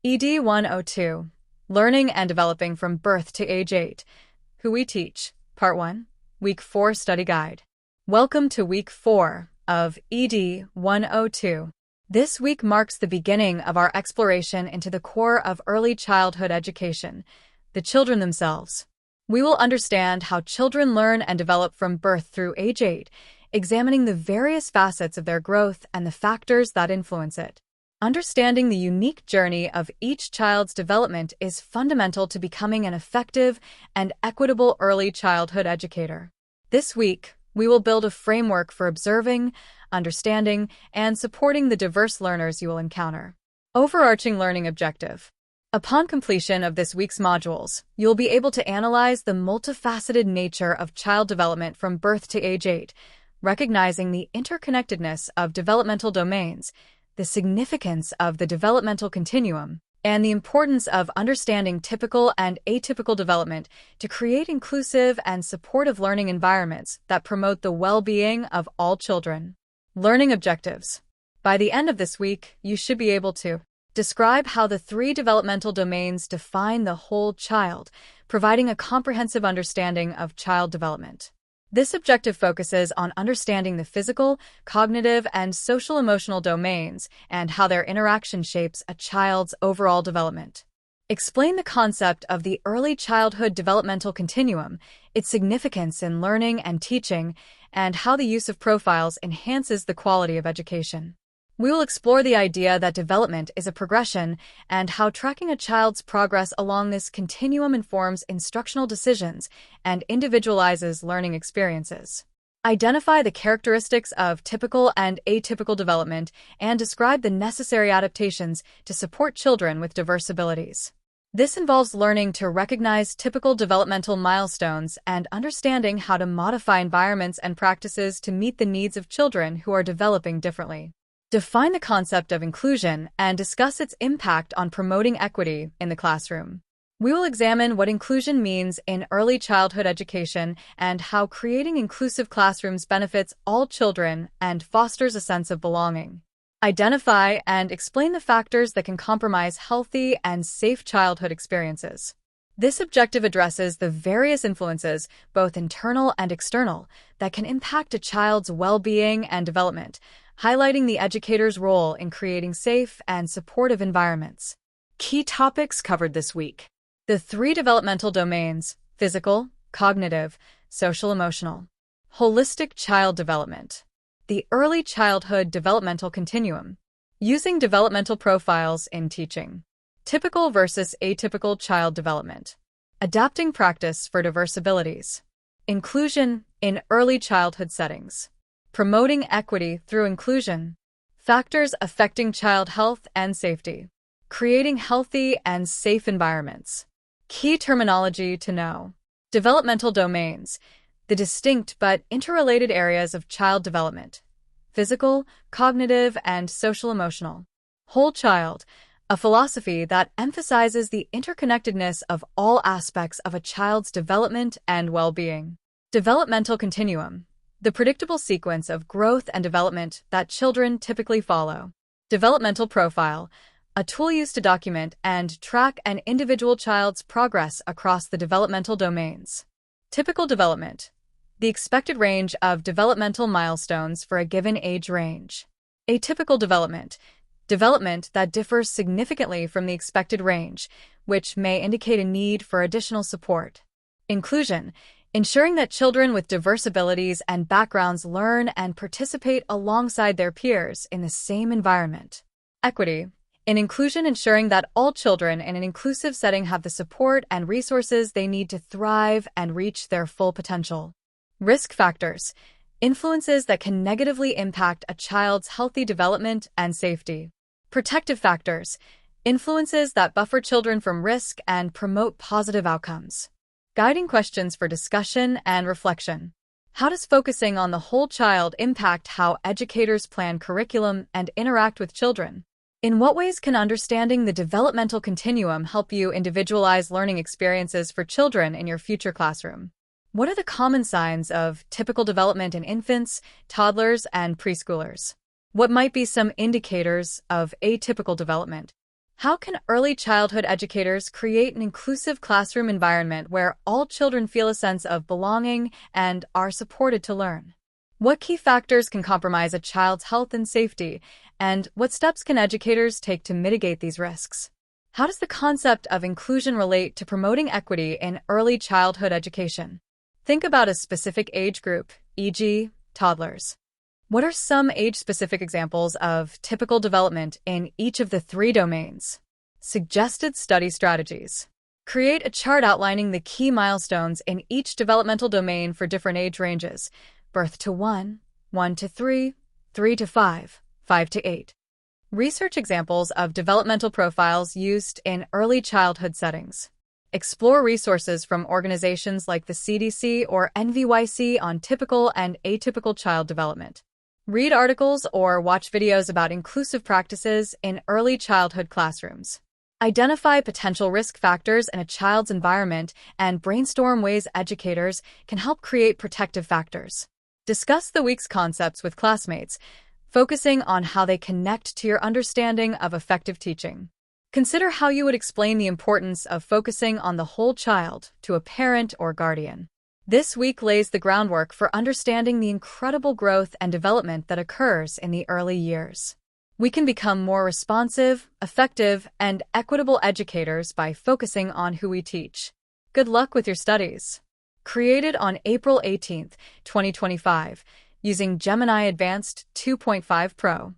ED102, Learning and Developing from Birth to Age 8, Who We Teach, Part 1, Week 4 Study Guide. Welcome to Week 4 of ED102. This week marks the beginning of our exploration into the core of early childhood education, the children themselves. We will understand how children learn and develop from birth through age 8, examining the various facets of their growth and the factors that influence it. Understanding the unique journey of each child's development is fundamental to becoming an effective and equitable early childhood educator. This week, we will build a framework for observing, understanding, and supporting the diverse learners you will encounter. Overarching learning objective. Upon completion of this week's modules, you'll be able to analyze the multifaceted nature of child development from birth to age 8, recognizing the interconnectedness of developmental domains, the significance of the developmental continuum, and the importance of understanding typical and atypical development to create inclusive and supportive learning environments that promote the well-being of all children. Learning objectives. By the end of this week, you should be able to describe how the 3 developmental domains define the whole child, providing a comprehensive understanding of child development. This objective focuses on understanding the physical, cognitive, and social-emotional domains and how their interaction shapes a child's overall development. Explain the concept of the early childhood developmental continuum, its significance in learning and teaching, and how the use of profiles enhances the quality of education. We will explore the idea that development is a progression and how tracking a child's progress along this continuum informs instructional decisions and individualizes learning experiences. Identify the characteristics of typical and atypical development and describe the necessary adaptations to support children with diverse abilities. This involves learning to recognize typical developmental milestones and understanding how to modify environments and practices to meet the needs of children who are developing differently. Define the concept of inclusion and discuss its impact on promoting equity in the classroom. We will examine what inclusion means in early childhood education and how creating inclusive classrooms benefits all children and fosters a sense of belonging. Identify and explain the factors that can compromise healthy and safe childhood experiences. This objective addresses the various influences, both internal and external, that can impact a child's well-being and development, highlighting the educator's role in creating safe and supportive environments. Key topics covered this week. The 3 developmental domains: physical, cognitive, social-emotional. Holistic child development. The early childhood developmental continuum. Using developmental profiles in teaching. Typical versus atypical child development. Adapting practice for diverse abilities. Inclusion in early childhood settings. Promoting equity through inclusion. Factors affecting child health and safety. Creating healthy and safe environments. Key terminology to know. Developmental domains, the distinct but interrelated areas of child development. Physical, cognitive, and social-emotional. Whole child, a philosophy that emphasizes the interconnectedness of all aspects of a child's development and well-being. Developmental continuum, the predictable sequence of growth and development that children typically follow. Developmental profile, a tool used to document and track an individual child's progress across the developmental domains. Typical development, the expected range of developmental milestones for a given age range. Atypical development, development that differs significantly from the expected range, which may indicate a need for additional support. Inclusion, ensuring that children with diverse abilities and backgrounds learn and participate alongside their peers in the same environment. Equity, in inclusion ensuring that all children in an inclusive setting have the support and resources they need to thrive and reach their full potential. Risk factors, influences that can negatively impact a child's healthy development and safety. Protective factors, influences that buffer children from risk and promote positive outcomes. Guiding questions for discussion and reflection. How does focusing on the whole child impact how educators plan curriculum and interact with children? In what ways can understanding the developmental continuum help you individualize learning experiences for children in your future classroom? What are the common signs of typical development in infants, toddlers, and preschoolers? What might be some indicators of atypical development? How can early childhood educators create an inclusive classroom environment where all children feel a sense of belonging and are supported to learn? What key factors can compromise a child's health and safety, and what steps can educators take to mitigate these risks? How does the concept of inclusion relate to promoting equity in early childhood education? Think about a specific age group, e.g., toddlers. What are some age-specific examples of typical development in each of the three domains? Suggested study strategies. Create a chart outlining the key milestones in each developmental domain for different age ranges: birth to 1, 1 to 3, 3 to 5, 5 to 8. Research examples of developmental profiles used in early childhood settings. Explore resources from organizations like the CDC or NVYC on typical and atypical child development. Read articles or watch videos about inclusive practices in early childhood classrooms. Identify potential risk factors in a child's environment and brainstorm ways educators can help create protective factors. Discuss the week's concepts with classmates, focusing on how they connect to your understanding of effective teaching. Consider how you would explain the importance of focusing on the whole child to a parent or guardian. This week lays the groundwork for understanding the incredible growth and development that occurs in the early years. We can become more responsive, effective, and equitable educators by focusing on who we teach. Good luck with your studies. Created on April 18, 2025, using Gemini Advanced 2.5 Pro.